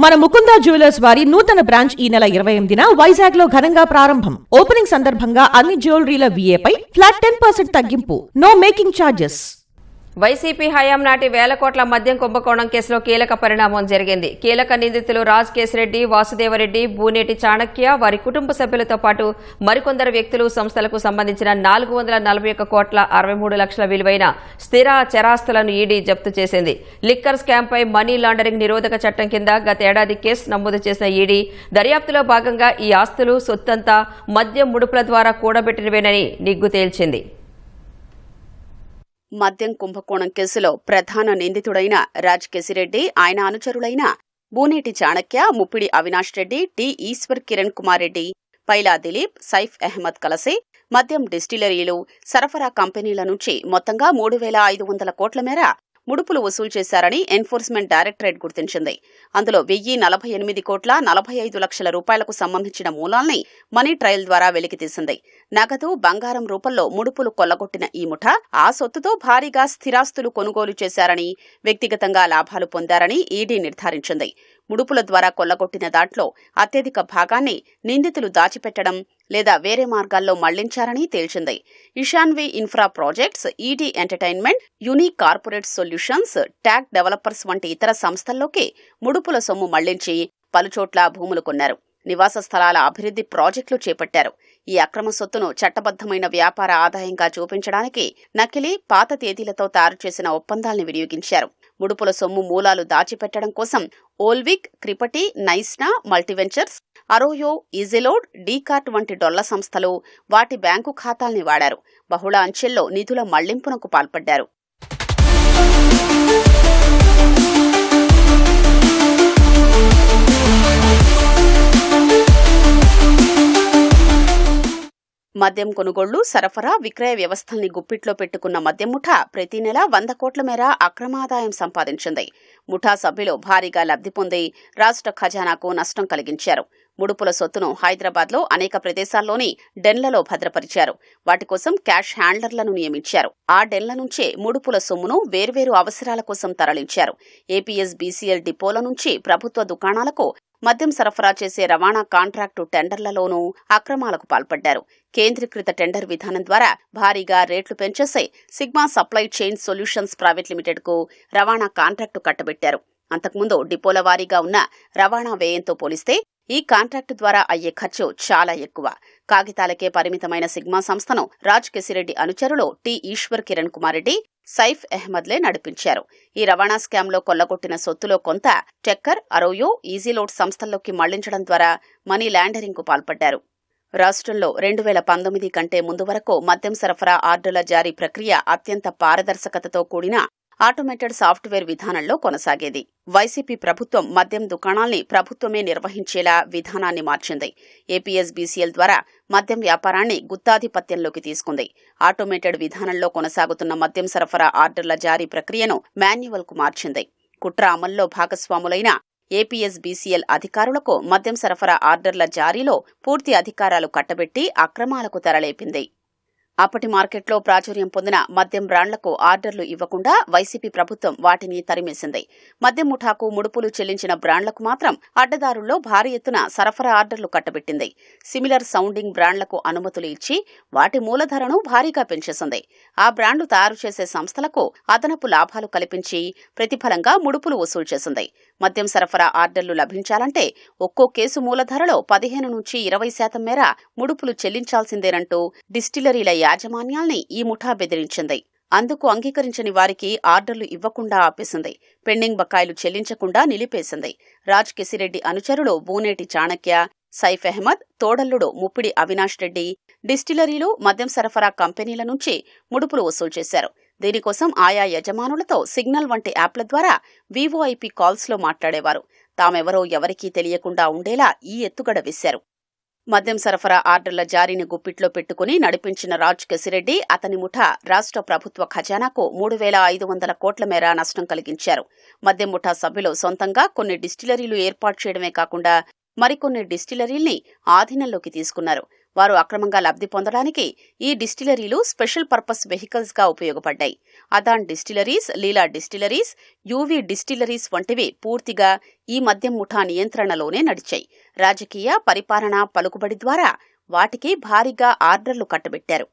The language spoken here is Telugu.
మన ముకుందా జ్యువెలర్స్ వారి నూతన బ్రాంచ్ ఈ నెల 28న వైజాగ్ లో ఘనంగా ప్రారంభం. ఓపెనింగ్ సందర్భంగా అన్ని జ్యువెలరీల VAపై ఫ్లాట్ 10% తగ్గింపు. No making charges. వైసీపీ హయాం నాటి వేల కోట్ల మద్యం కుంభకోణం కేసులో కీలక పరిణామం జరిగింది. కీలక నిందితులు రాజ్ కేశిరెడ్డి, వాసుదేవరెడ్డి, బూనేటి చాణక్య, వారి కుటుంబ సభ్యులతో పాటు మరికొందరు వ్యక్తులు, సంస్థలకు సంబంధించిన 441 కోట్ల 63 లక్షల విలువైన స్థిర చరాస్తులను ఈడీ జప్తు చేసింది. లిక్కర్ స్కామ్పై మనీ లాండరింగ్ నిరోధక చట్టం కింద గత ఏడాది కేసు నమోదు చేసిన ఈడీ దర్యాప్తులో భాగంగా ఈ ఆస్తులు, సొత్తంతా మద్యం ముడుపుల ద్వారా కూడబెట్టినవేనని నిగ్గు తేల్చింది. మద్యం కుంభకోణం కేసులో ప్రధాన నిందితుడైన రాజ్ కేశిరెడ్డి, ఆయన అనుచరులైన బూనేటి చాణక్య, ముప్పిడి అవినాష్ రెడ్డి, టి ఈశ్వర్ కిరణ్ కుమార్ రెడ్డి, పైలా దిలీప్, సైఫ్ అహ్మద్ కలిసి మద్యం డిస్టిలరీలు, సరఫరా కంపెనీల నుంచి మొత్తంగా 3,500 కోట్ల మేర ముడుపులు వసూలు చేశారని ఎన్ఫోర్స్మెంట్ డైరెక్టరేట్ గుర్తించింది. అందులో 1,048 కోట్ల 45 లక్షల రూపాయలకు సంబంధించిన మూలాల్ని మనీ ట్రయల్ ద్వారా వెలికితీసింది. నగదు, బంగారం రూపంలో ముడుపులు కొల్లగొట్టిన ఈ ముఠా ఆ సొత్తుతో భారీగా స్థిరాస్తులు కొనుగోలు చేశారని, వ్యక్తిగతంగా లాభాలు పొందారని ఈడీ నిర్ధారించింది. ముడుపుల ద్వారా కొల్లగొట్టిన దాంట్లో అత్యధిక భాగాన్ని నిందితులు దాచిపెట్టడం లేదా వేరే మార్గాల్లో మళ్లించారని తేల్చింది. Ishanvi infra projects, ED entertainment, unique corporate solutions, tag developers వంటి ఇతర సంస్థల్లోకి ముడుపుల సొమ్ము మళ్లించి పలుచోట్ల భూములు కొన్నారు. నివాస స్థలాల అభివృద్ధి ప్రాజెక్టులు చేపట్టారు. ఈ అక్రమ సొత్తును చట్టబద్దమైన వ్యాపార ఆదాయంగా చూపించడానికి నకిలీ, పాత తేదీలతో తయారు చేసిన ఒప్పందాల్ని వినియోగించారు. ముడుపుల సొమ్ము మూలాలు దాచిపెట్టడం కోసం ఓల్విక్, క్రిపటి, నైస్నా, మల్టీవెంచర్స్, అరోయో, ఈజిలోడ్, డీకార్ట్ వంటి డొల్ల సంస్థలు వాటి బ్యాంకు ఖాతాల్ని వాడారు. బహుళ అంచెల్లో నిధుల మళ్లింపునకు పాల్పడ్డారు. మద్యం కొనుగోళ్లు, సరఫరా, విక్రయ వ్యవస్థల్ని గుప్పిట్లో పెట్టుకున్న మద్యం ముఠా ప్రతి నెల 100 కోట్ల మేర అక్రమాదాయం సంపాదించింది. ముఠా సభ్యులు భారీగా లబ్ధి పొంది రాష్ట్ర ఖజానాకు నష్టం కలిగించారు. ముడుపుల సొత్తును హైదరాబాద్లో అనేక ప్రదేశాల్లోని డెన్లలో భద్రపరిచారు. వాటి కోసం క్యాష్ హ్యాండ్లర్లను నియమించారు. ఆ డెన్ల నుంచే ముడుపుల సొమ్మును వేర్వేరు అవసరాల కోసం తరలించారు. APSBCL డిపోల నుంచి ప్రభుత్వ దుకాణాలకు మద్యం సరఫరా చేసే రవాణా కాంట్రాక్టు టెండర్లలోనూ అక్రమాలకు పాల్పడ్డారు. కేంద్రీకృత టెండర్ విధానం ద్వారా భారీగా రేట్లు పెంచేసే sigma supply chain solutions private లిమిటెడ్కు రవాణా కాంట్రాక్టు కట్టబెట్టారు. అంతకుముందు డిపోల వారీగా ఉన్న రవాణా వ్యయంతో పోలిస్తే ఈ కాంట్రాక్టు ద్వారా అయ్యే ఖర్చు చాలా ఎక్కువ. కాగితాలకే పరిమితమైన సిగ్మా సంస్థను రాజ్ కేశిరెడ్డి అనుచరులు టి ఈశ్వర్ కిరణ్ కుమార్ రెడ్డి, సైఫ్ అహ్మద్లే నడిపించారు. ఈ రవాణా స్కామ్లో కొల్లగొట్టిన సొత్తులో కొంత టెక్కర్, అరోయో, ఈజీలోడ్ సంస్థల్లోకి మళ్లించడం ద్వారా మనీ లాండరింగ్కు పాల్పడ్డారు. రాష్ట్రంలో 2019 కంటే ముందు వరకు మద్యం సరఫరా ఆర్డర్ల జారీ ప్రక్రియ అత్యంత పారదర్శకతతో కూడిన ఆటోమేటెడ్ సాఫ్ట్వేర్ విధానంలో కొనసాగేది. వైసీపీ ప్రభుత్వం మద్యం దుకాణాల్ని ప్రభుత్వమే నిర్వహించేలా విధానాన్ని మార్చింది. APSBCL ద్వారా మద్యం వ్యాపారాన్ని గుత్తాధిపత్యంలోకి తీసుకుంది. ఆటోమేటెడ్ విధానంలో కొనసాగుతున్న మద్యం సరఫరా ఆర్డర్ల జారీ ప్రక్రియను మాన్యువల్కు మార్చింది. కుట్ర అమల్లో భాగస్వాములైన APSBCL అధికారులకు మద్యం సరఫరా ఆర్డర్ల జారీలో పూర్తి అధికారాలు కట్టబెట్టి అక్రమాలకు తెరలేపింది. అప్పటి మార్కెట్లో ప్రాచుర్యం పొందిన మద్యం బ్రాండ్లకు ఆర్డర్లు ఇవ్వకుండా వైసీపీ ప్రభుత్వం వాటిని తరిమేసింది. మద్యం ముఠాకు ముడుపులు చెల్లించిన బ్రాండ్లకు మాత్రం అడ్డదారుల్లో భారీ ఎత్తున సరఫరా ఆర్డర్లు కట్టబెట్టింది. సిమిలర్ సౌండింగ్ బ్రాండ్లకు అనుమతులు ఇచ్చి వాటి మూలధరను భారీగా పెంచేసింది. ఆ బ్రాండ్లు తయారు చేసే సంస్థలకు అదనపు లాభాలు కల్పించి ప్రతిఫలంగా ముడుపులు వసూలు చేసింది. మద్యం సరఫరా ఆర్డర్లు లభించాలంటే ఒక్కో కేసు మూలధరలో 15 నుంచి 20% మేర ముడుపులు చెల్లించాల్సిందేనంటూ డిస్టిలరీల యాజమాన్యాల్ని ఈ ముఠా బెదిరించింది. అందుకు అంగీకరించని వారికి ఆర్డర్లు ఇవ్వకుండా ఆపేసింది. పెండింగ్ బకాయిలు చెల్లించకుండా నిలిపేసింది. రాజ్ కేశిరెడ్డి అనుచరులు బూనేటి చాణక్య, సైఫ్ అహ్మద్, తోడల్లుడు ముప్పిడి అవినాష్ రెడ్డి డిస్టిలరీలు, మద్యం సరఫరా కంపెనీల నుంచి ముడుపులు వసూలు చేశారు. దీనికోసం ఆయా యజమానులతో సిగ్నల్ వంటి యాప్ల ద్వారా VoIP కాల్స్లో మాట్లాడేవారు. తామెవరో ఎవరికీ తెలియకుండా ఉండేలా ఈ ఎత్తుగడ వేశారు. మద్యం సరఫరా ఆర్డర్ల జారీని గుప్పిట్లో పెట్టుకుని నడిపించిన రాజ్ కేశిరెడ్డి, అతని ముఠా రాష్ట్ర ప్రభుత్వ ఖజానాకు 3,500 కోట్ల మేర నష్టం కలిగించారు. మద్యం ముఠా సభ్యులు సొంతంగా కొన్ని డిస్టిలరీలు ఏర్పాటు చేయడమే కాకుండా మరికొన్ని డిస్టిలరీల్ని ఆధీనంలోకి తీసుకున్నారు. వారు అక్రమంగా లబ్ధి పొందడానికి ఈ డిస్టిలరీలు స్పెషల్ పర్పస్ వెహికల్స్ గా ఉపయోగపడ్డాయి. అదాన్ డిస్టిలరీస్, లీలా డిస్టిలరీస్, యూవీ డిస్టిలరీస్ వంటివి పూర్తిగా ఈ మద్యం ముఠా నియంత్రణలోనే నడిచాయి. రాజకీయ, పరిపాలనా పలుకుబడి ద్వారా వాటికి భారీగా ఆర్డర్లు కట్టబెట్టారు.